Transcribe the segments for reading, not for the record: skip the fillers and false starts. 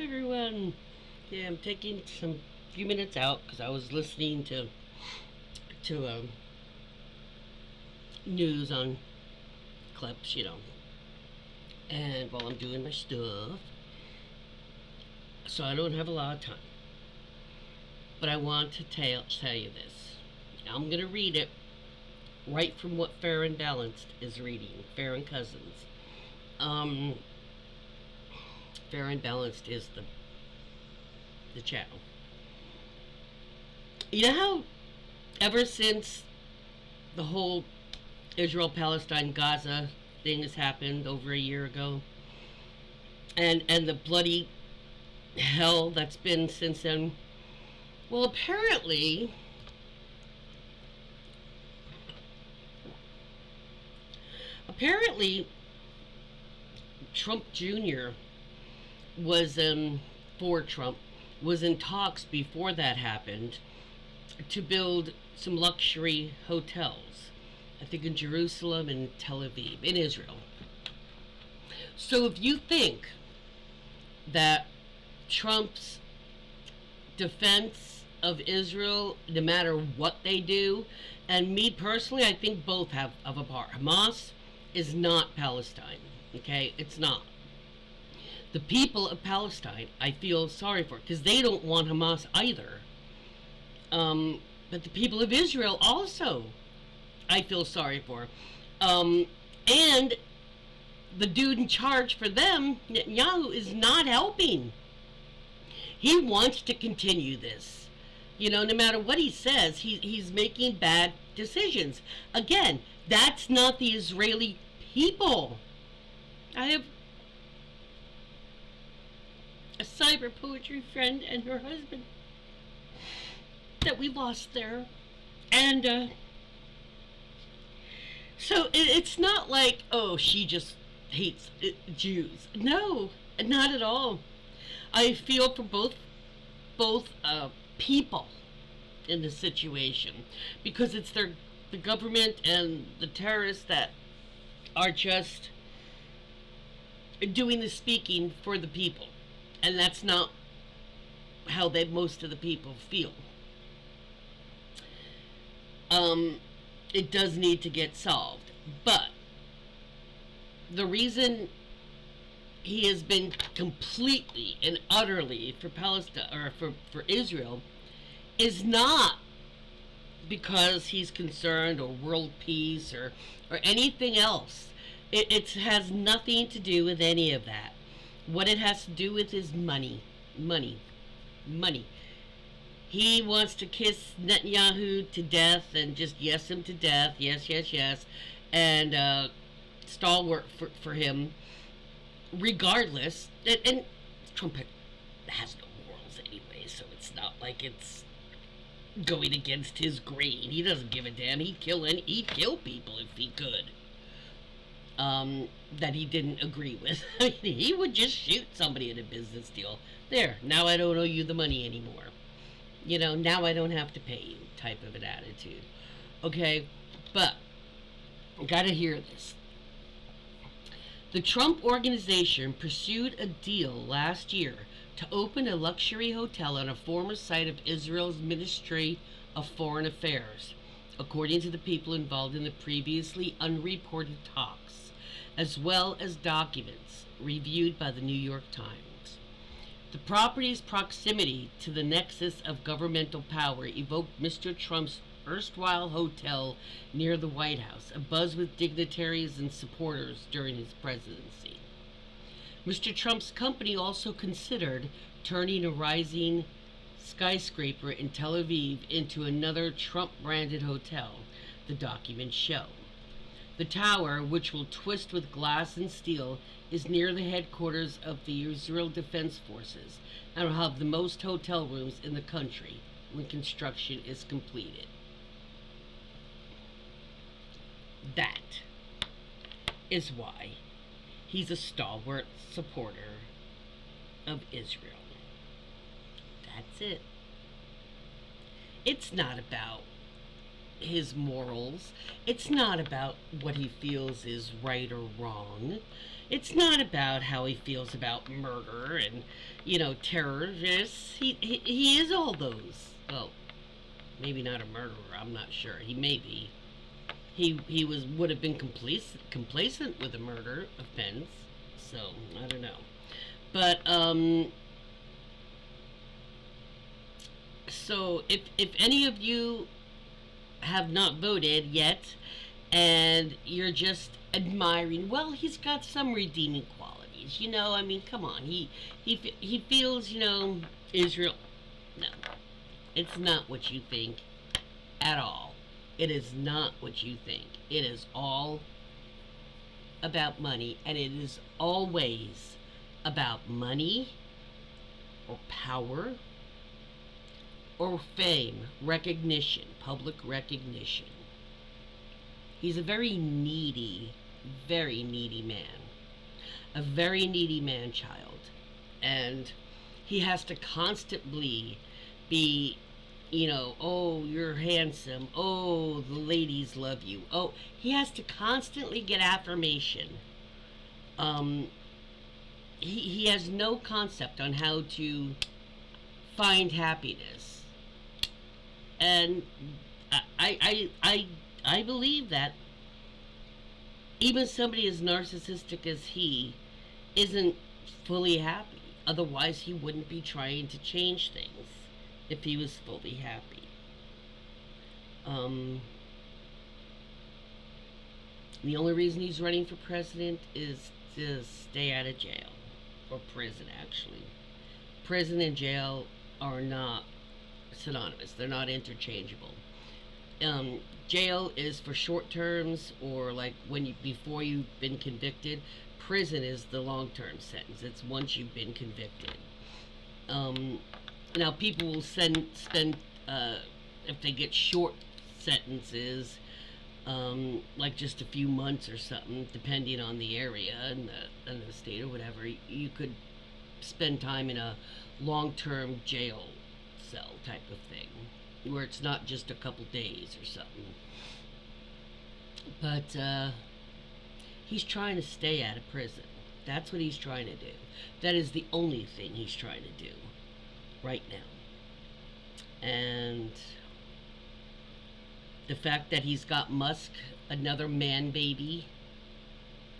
everyone. Yeah, I'm taking some few minutes out because I was listening to news on clips, and while I'm doing my stuff, so I don't have a lot of time. But I want to tell you this. I'm gonna read it right from what Fair and Balanced is reading. Fair and Cousins. Um, Fair and Balanced is the channel. You know how ever since the whole Israel Palestine Gaza thing has happened over a year ago, and the bloody hell that's been since then. Well, apparently Trump Jr. was for Trump was in talks before that happened to build some luxury hotels. I think in Jerusalem and Tel Aviv in Israel. So if you think that Trump's defense of Israel, no matter what they do, and me personally, I think both have a part. Hamas is not Palestine. Okay, it's not. The people of Palestine, I feel sorry for because they don't want Hamas either. But the people of Israel also, I feel sorry for. And the dude in charge for them, Netanyahu, is not helping. He wants to continue this. No matter what he says, he's making bad decisions. Again, that's not the Israeli people. I have a cyber poetry friend and her husband that we lost there. And so it's not like, oh, she just hates Jews. No, not at all. I feel for both people in this situation because it's the government and the terrorists that are just doing the speaking for the people, and that's not how most of the people feel. It does need to get solved, but the reason he has been completely and utterly for Palestine or for Israel is not because he's concerned or world peace or anything else. It has nothing to do with any of that. What it has to do with is money. Money. Money. He wants to kiss Netanyahu to death and just yes him to death. Yes, yes, yes. And stalwart for him regardless. And Trump has no morals anyway, so it's not like it's going against his grain. He doesn't give a damn. He'd kill people if he could. That he didn't agree with. I mean, he would just shoot somebody in a business deal. There, now I don't owe you the money anymore. Now I don't have to pay you type of an attitude. Okay, but gotta hear this. The Trump Organization pursued a deal last year to open a luxury hotel on a former site of Israel's Ministry of Foreign Affairs, according to the people involved in the previously unreported talks, as well as documents reviewed by the New York Times. The property's proximity to the nexus of governmental power evoked Mr. Trump's erstwhile hotel near the White House, abuzz with dignitaries and supporters during his presidency. Mr. Trump's company also considered turning a rising skyscraper in Tel Aviv into another Trump-branded hotel, the documents show. The tower, which will twist with glass and steel, is near the headquarters of the Israel Defense Forces and will have the most hotel rooms in the country when construction is completed. That is why he's a stalwart supporter of Israel. That's it. It's not about his morals. It's not about what he feels is right or wrong. It's not about how he feels about murder and, terrorists. He is all those. Well, maybe not a murderer. I'm not sure. He may be. He would have been complacent with a murder offense. So I don't know. But so if any of you have not voted yet, and you're just admiring, well, he's got some redeeming qualities. I mean, come on, he feels, Israel. No, it's not what you think at all. It is not what you think. It is all about money, and it is always about money or power or fame, recognition, public recognition. He's a very needy man. A very needy man child. And he has to constantly be, oh, you're handsome. Oh, the ladies love you. Oh, he has to constantly get affirmation. Um, he has no concept on how to find happiness. And I believe that even somebody as narcissistic as he isn't fully happy. Otherwise, he wouldn't be trying to change things if he was fully happy. Um, the only reason he's running for president is to stay out of jail or prison, actually. Prison and jail are not synonymous, they're not interchangeable. Jail is for short terms or like when you before you've been convicted. Prison is the long term sentence. It's once you've been convicted. Um, Now people will spend if they get short sentences, like just a few months or something, depending on the area and the state or whatever. You could spend time in a long term jail cell type of thing, where it's not just a couple days or something. But he's trying to stay out of prison. That's what he's trying to do. That is the only thing he's trying to do right now. And the fact that he's got Musk, another man baby,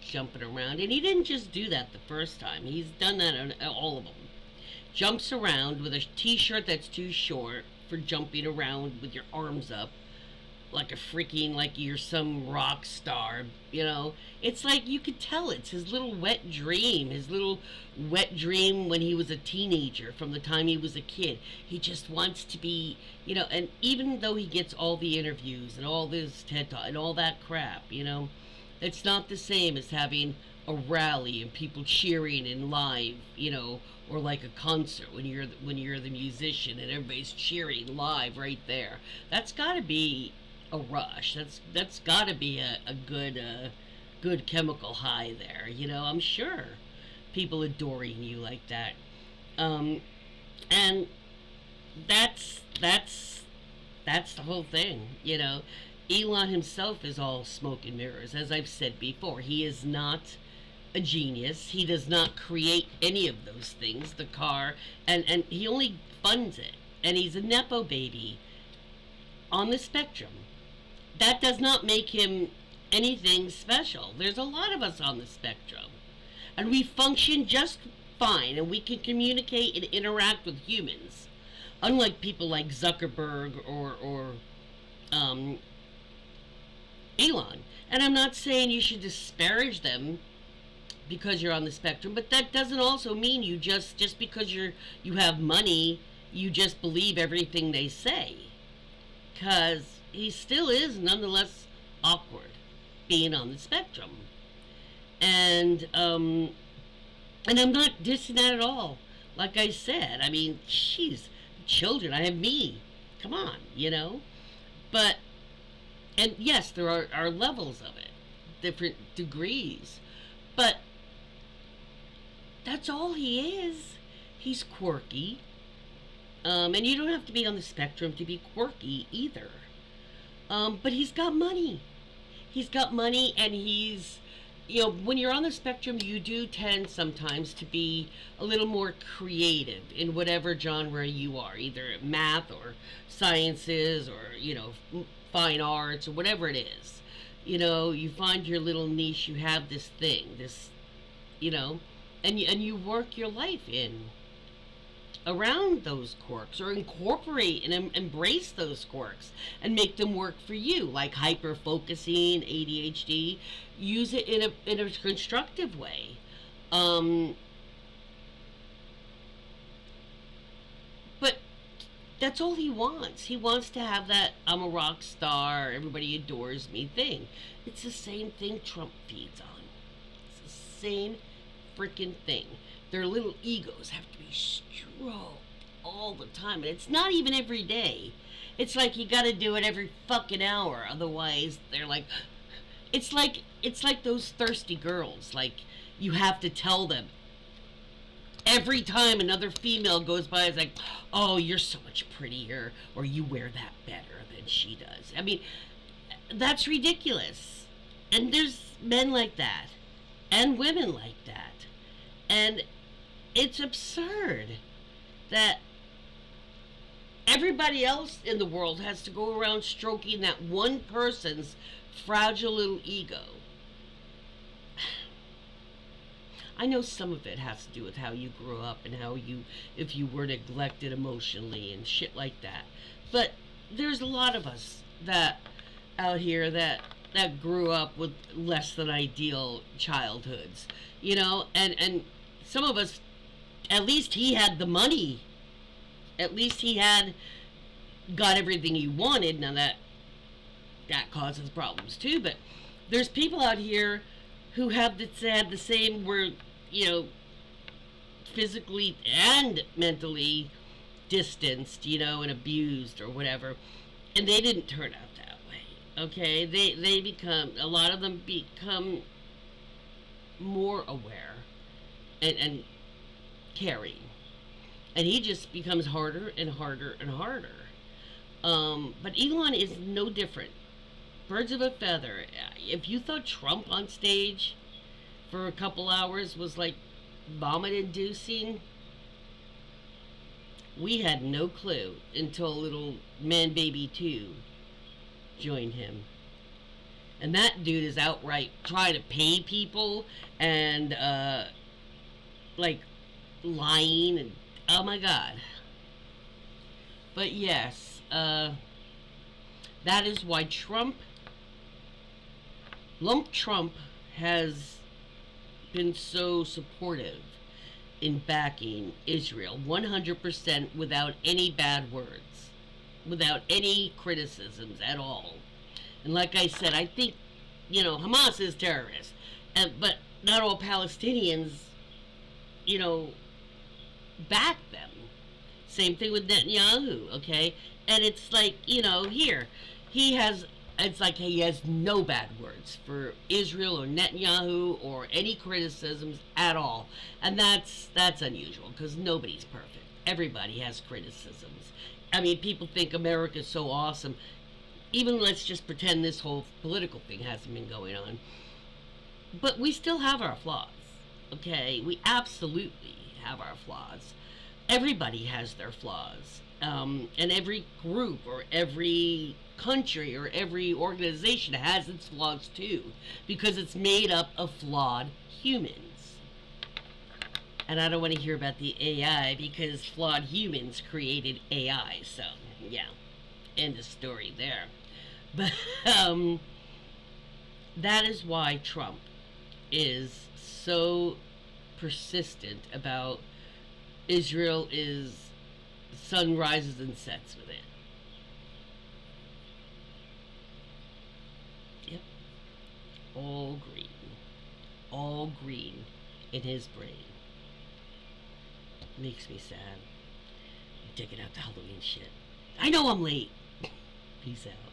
jumping around. And he didn't just do that the first time, he's done that on all of them. Jumps around with a t shirt that's too short for jumping around with your arms up like a freaking, like you're some rock star, It's like you could tell it's his little wet dream when he was a teenager, from the time he was a kid. He just wants to be, and even though he gets all the interviews and all this TED Talk and all that crap, it's not the same as having a rally and people cheering and live, or like a concert when you're the musician and everybody's cheering live right there. That's got to be a rush. That's got to be a good chemical high there. I'm sure people adoring you like that, and that's the whole thing. Elon himself is all smoke and mirrors, as I've said before. He is not a genius. He does not create any of those things. The car, and he only funds it. And he's a nepo baby on the spectrum. That does not make him anything special. There's a lot of us on the spectrum, and we function just fine, and we can communicate and interact with humans, unlike people like Zuckerberg or Elon. And I'm not saying you should disparage them because you're on the spectrum, but that doesn't also mean you just because you have money, you just believe everything they say, because he still is nonetheless awkward being on the spectrum. And I'm not dissing that at all. Like I said, I mean, jeez, children, I have me. Come on, But, and yes, there are levels of it, different degrees. But that's all he is. He's quirky. And you don't have to be on the spectrum to be quirky either. But he's got money. He's got money, and he's, when you're on the spectrum, you do tend sometimes to be a little more creative in whatever genre you are, either math or sciences or, fine arts or whatever it is. You find your little niche, you have this thing, you know, and you work your life in around those quirks, or incorporate and embrace those quirks and make them work for you, like hyper focusing, ADHD. Use it in a constructive way. um but that's all he wants. He wants to have that "I'm a rock star, everybody adores me" thing. It's the same thing Trump feeds on. It's the same freaking thing. Their little egos have to be stroked all the time, and it's not even every day. It's like you got to do it every fucking hour, otherwise they're like, it's like those thirsty girls. Like, you have to tell them every time another female goes by. It's like, oh, you're so much prettier, or you wear that better than she does. I mean, that's ridiculous. And there's men like that, and women like that, and it's absurd that everybody else in the world has to go around stroking that one person's fragile little ego. I know some of it has to do with how you grew up, and how if you were neglected emotionally and shit like that. But there's a lot of us that out here that grew up with less than ideal childhoods, and some of us, at least he had the money. At least he had got everything he wanted. Now that causes problems too. But there's people out here who have had the same, were, physically and mentally distanced, and abused or whatever, and they didn't turn out that way. Okay, they become, a lot of them become more aware and caring, and he just becomes harder and harder and harder. But Elon is no different. Birds of a feather. If you thought Trump on stage for a couple hours was like vomit inducing, we had no clue until little Man Baby 2 joined him. And that dude is outright trying to pay people, and like lying, and oh my god. But yes, that is why Lump Trump has been so supportive in backing Israel 100%, without any bad words, without any criticisms at all. And like I said, I think, Hamas is terrorist, but not all Palestinians, back them. Same thing with Netanyahu, okay? And it's like, here, it's like he has no bad words for Israel or Netanyahu or any criticisms at all. And that's unusual, because nobody's perfect. Everybody has criticisms. I mean, people think America's so awesome. Even, let's just pretend this whole political thing hasn't been going on. But we still have our flaws, okay? We absolutely have our flaws. Everybody has their flaws. And every group or every country or every organization has its flaws too, because it's made up of flawed humans. And I don't want to hear about the AI, because flawed humans created AI. So, yeah, end of story there. But that is why Trump is so persistent about Israel is sun rises and sets with it. Yep. All green. All green in his brain. Makes me sad. I'm digging out the Halloween shit. I know I'm late. Peace out.